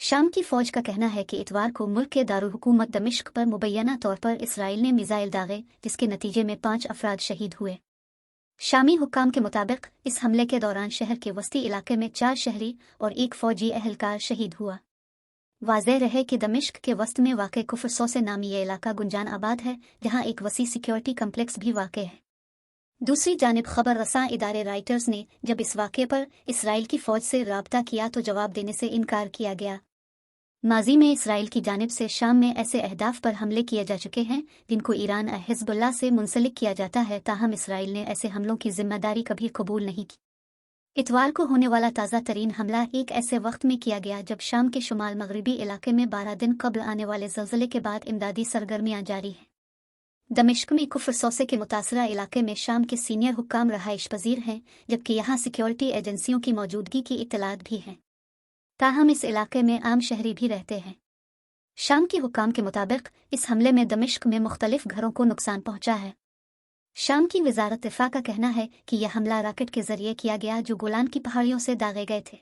शाम की फौज का कहना है कि इतवार को मुल्क के दारुल हुकूमत दमिश्क पर मुबैना तौर पर इसराइल ने मिसाइल दागे, जिसके नतीजे में 5 अफराद शहीद हुए। शामी हुक्काम के मुताबिक इस हमले के दौरान शहर के वस्ती इलाके में 4 शहरी और 1 फौजी एहलकार शहीद हुआ। वाज़ेह रहे कि दमिश्क के वस्त में वाक़ कुफर सौसे नामी ये इलाका गुंजान आबाद है, जहाँ एक वसी सिक्योरिटी कम्प्लेक्स भी वाक़ है। दूसरी जानिब खबर रसां इदारे राइटर्स ने जब इस वाक़े पर इसराइल की फ़ौज से राब्ता किया तो जवाब देने से इनकार किया गया। माजी में इसराइल की जानिब से शाम में ऐसे अहदाफ पर हमले किए जा चुके हैं जिनको ईरान हिज़्बुल्लाह से मुंसलिक किया जाता है, ताहम इसराइल ने ऐसे हमलों की जिम्मेदारी कभी कबूल नहीं की। इतवार को होने वाला ताज़ा तरीन हमला एक ऐसे वक्त में किया गया जब शाम के शुमाल मगरबी इलाके में 12 दिन कबल आने वाले ज़लज़ले के बाद इमदादी सरगर्मियाँ जारी हैं। दमिश्क में कुफर सौसे के मुतासरा इलाके में शाम के सीनियर हुक्काम रहाइश पजीर हैं, जबकि यहाँ सिक्योरिटी एजेंसियों की मौजूदगी की इत्तलात भी हैं। ताहम इस इलाके में आम शहरी भी रहते हैं। शाम की हुक्काम के मुताबिक इस हमले में दमिश्क में मुख्तलिफ घरों को नुकसान पहुंचा है। शाम की वजारत दिफा का कहना है कि यह हमला रॉकेट के जरिए किया गया जो गोलान की पहाड़ियों से दागे गए थे।